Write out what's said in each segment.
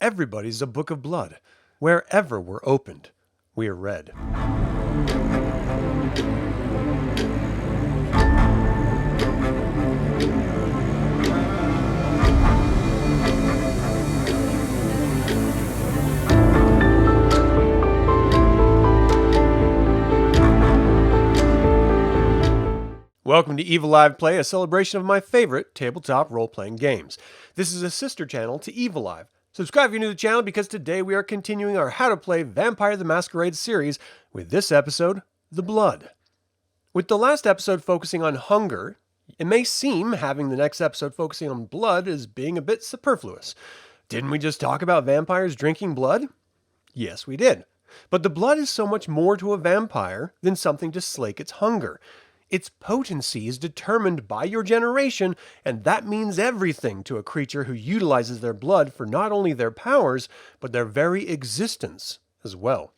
everybody's a book of blood. Wherever we're opened, we are read. Welcome to Eviliv3, a celebration of my favorite tabletop role-playing games. This is a sister channel to Eviliv3. Subscribe if you're new to the channel because today we are continuing our How to Play Vampire the Masquerade series with this episode, The Blood. With the last episode focusing on hunger, it may seem having the next episode focusing on blood as being a bit superfluous. Didn't we just talk about vampires drinking blood? Yes, we did. But the blood is so much more to a vampire than something to slake its hunger. Its potency is determined by your generation, and that means everything to a creature who utilizes their blood for not only their powers, but their very existence as well.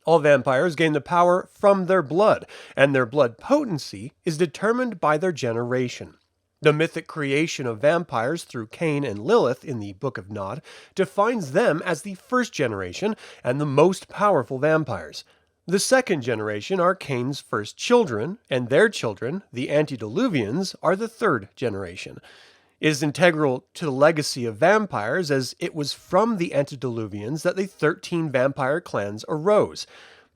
All vampires gain the power from their blood, and their blood potency is determined by their generation. The mythic creation of vampires through Cain and Lilith in the Book of Nod defines them as the first generation and the most powerful vampires. The second generation are Cain's first children, and their children, the antediluvians, are the third generation. It is integral to the legacy of vampires as it was from the antediluvians that the 13 vampire clans arose.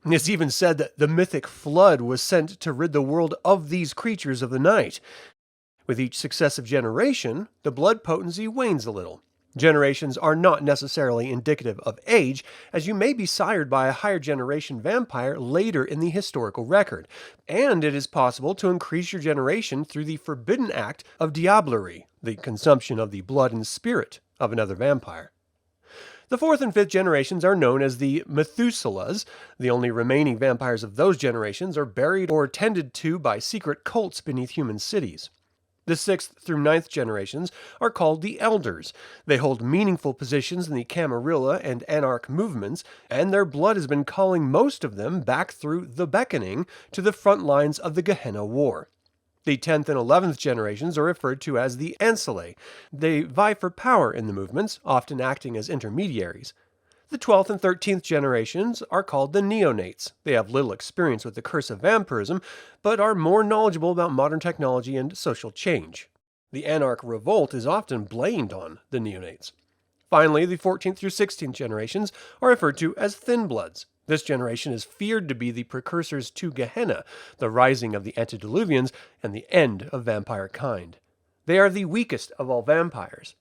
It's even said that the mythic flood was sent to rid the world of these creatures of the night. With each successive generation, the blood potency wanes a little. Generations are not necessarily indicative of age, as you may be sired by a higher generation vampire later in the historical record, and it is possible to increase your generation through the forbidden act of diablerie, the consumption of the blood and spirit of another vampire. The fourth and fifth generations are known as the Methuselahs. The only remaining vampires of those generations are buried or tended to by secret cults beneath human cities. The 6th through 9th generations are called the Elders. They hold meaningful positions in the Camarilla and Anarch movements, and their blood has been calling most of them back through the Beckoning to the front lines of the Gehenna War. The 10th and 11th generations are referred to as the Ancillae. They vie for power in the movements, often acting as intermediaries. The 12th and 13th generations are called the Neonates. They have little experience with the curse of vampirism, but are more knowledgeable about modern technology and social change. The Anarch Revolt is often blamed on the Neonates. Finally, the 14th through 16th generations are referred to as Thin Bloods. This generation is feared to be the precursors to Gehenna, the rising of the antediluvians, and the end of vampire kind. They are the weakest of all vampires.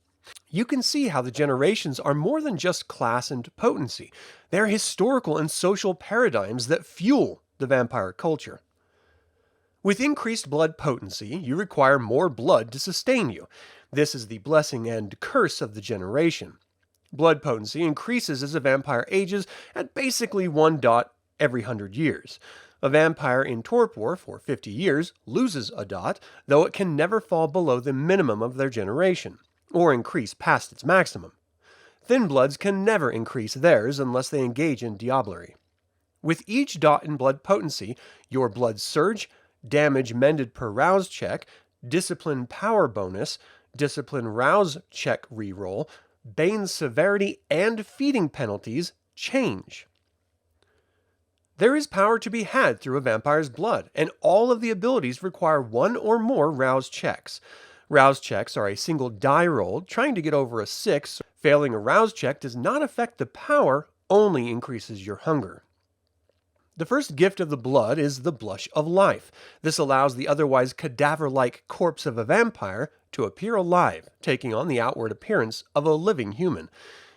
You can see how the generations are more than just class and potency. They are historical and social paradigms that fuel the vampire culture. With increased blood potency, you require more blood to sustain you. This is the blessing and curse of the generation. Blood potency increases as a vampire ages at basically 1 dot every 100 years. A vampire in torpor for 50 years loses a dot, though it can never fall below the minimum of their generation, or increase past its maximum. Thin Bloods can never increase theirs unless they engage in diablerie. With each dot in blood potency, your blood surge, damage mended per rouse check, discipline power bonus, discipline rouse check reroll, bane severity, and feeding penalties change. There is power to be had through a vampire's blood, and all of the abilities require one or more rouse checks. Rouse checks are a single die roll, trying to get over a 6. Failing a rouse check does not affect the power, only increases your hunger. The first gift of the blood is the Blush of Life. This allows the otherwise cadaver-like corpse of a vampire to appear alive, taking on the outward appearance of a living human.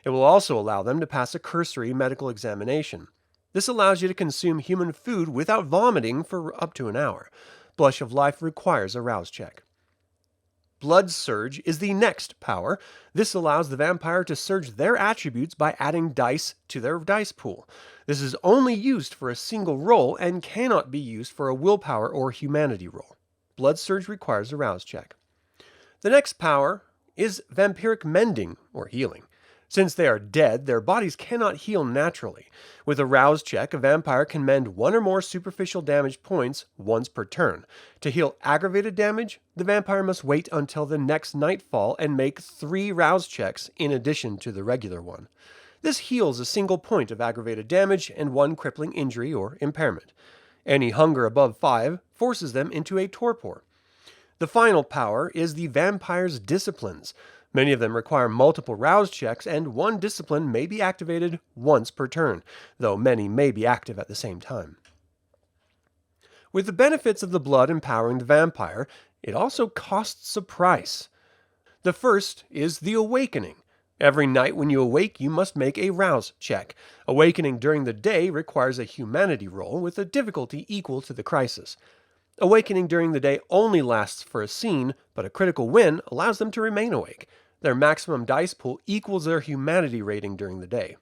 It will also allow them to pass a cursory medical examination. This allows you to consume human food without vomiting for up to an hour. Blush of Life requires a rouse check. Blood Surge is the next power. This allows the vampire to surge their attributes by adding dice to their dice pool. This is only used for a single roll and cannot be used for a willpower or humanity roll. Blood Surge requires a rouse check. The next power is Vampiric Mending, or Healing. Since they are dead, their bodies cannot heal naturally. With a rouse check, a vampire can mend one or more superficial damage points once per turn. To heal aggravated damage, the vampire must wait until the next nightfall and make 3 rouse checks in addition to the regular one. This heals a single point of aggravated damage and 1 crippling injury or impairment. Any hunger above 5 forces them into a torpor. The final power is the vampire's disciplines. Many of them require multiple rouse checks, and 1 discipline may be activated once per turn, though many may be active at the same time. With the benefits of the blood empowering the vampire, it also costs a price. The first is the awakening. Every night when you awake, you must make a rouse check. Awakening during the day requires a humanity roll with a difficulty equal to the crisis. Awakening during the day only lasts for a scene, but a critical win allows them to remain awake. Their maximum dice pool equals their humanity rating during the day.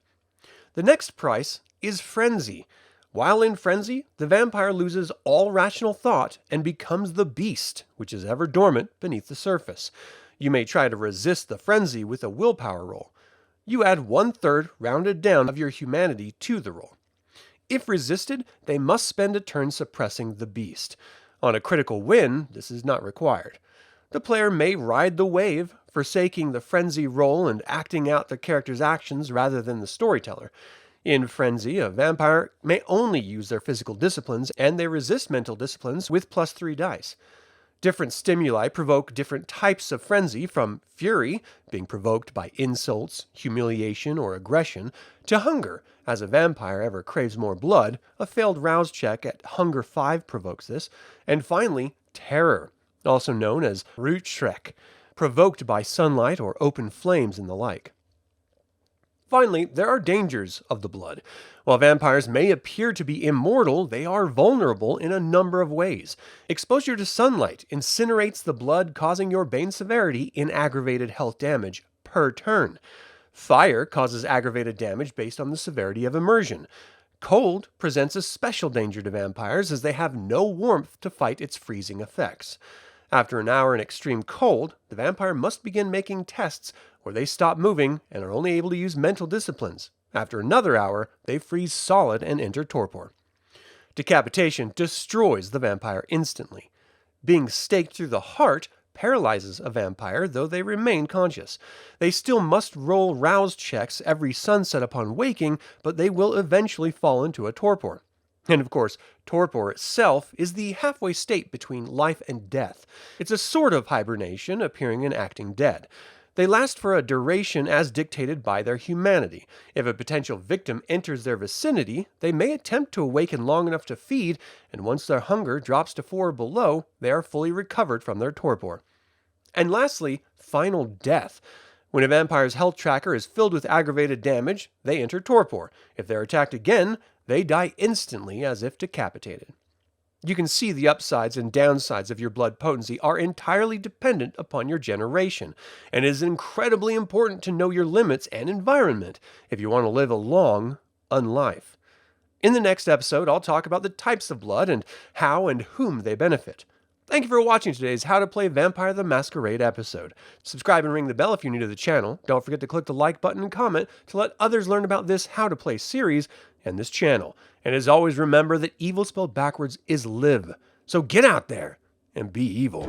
The next price is frenzy. While in frenzy, the vampire loses all rational thought and becomes the beast, which is ever dormant beneath the surface. You may try to resist the frenzy with a willpower roll. You add 1/3 rounded down of your humanity to the roll. If resisted, they must spend a turn suppressing the beast. On a critical win, this is not required. The player may ride the wave, forsaking the frenzy roll and acting out the character's actions rather than the storyteller. In frenzy, a vampire may only use their physical disciplines, and they resist mental disciplines with +3 dice. Different stimuli provoke different types of frenzy, from fury, being provoked by insults, humiliation, or aggression, to hunger. As a vampire ever craves more blood, a failed rouse check at Hunger 5 provokes this. And finally, terror, also known as Rootschreck, provoked by sunlight or open flames and the like. Finally, there are dangers of the blood. While vampires may appear to be immortal, they are vulnerable in a number of ways. Exposure to sunlight incinerates the blood, causing your bane severity in aggravated health damage per turn. Fire causes aggravated damage based on the severity of immersion. Cold presents a special danger to vampires, as they have no warmth to fight its freezing effects. After an hour in extreme cold, the vampire must begin making tests where they stop moving and are only able to use mental disciplines. After another hour, they freeze solid and enter torpor. Decapitation destroys the vampire instantly. Being staked through the heart paralyzes a vampire, though they remain conscious. They still must roll rouse checks every sunset upon waking, but they will eventually fall into a torpor. And of course, torpor itself is the halfway state between life and death. It's a sort of hibernation, appearing and acting dead. They last for a duration as dictated by their humanity. If a potential victim enters their vicinity, they may attempt to awaken long enough to feed, and once their hunger drops to 4 or below, they are fully recovered from their torpor. And lastly, final death. When a vampire's health tracker is filled with aggravated damage, they enter torpor. If they're attacked again, they die instantly as if decapitated. You can see the upsides and downsides of your blood potency are entirely dependent upon your generation, and it is incredibly important to know your limits and environment if you want to live a long unlife. In the next episode, I'll talk about the types of blood and how and whom they benefit. Thank you for watching today's How to Play Vampire the Masquerade episode. Subscribe and ring the bell if you're new to the channel. Don't forget to click the like button and comment to let others learn about this How to Play series and this channel. And as always, remember that evil spelled backwards is live. So get out there and be evil.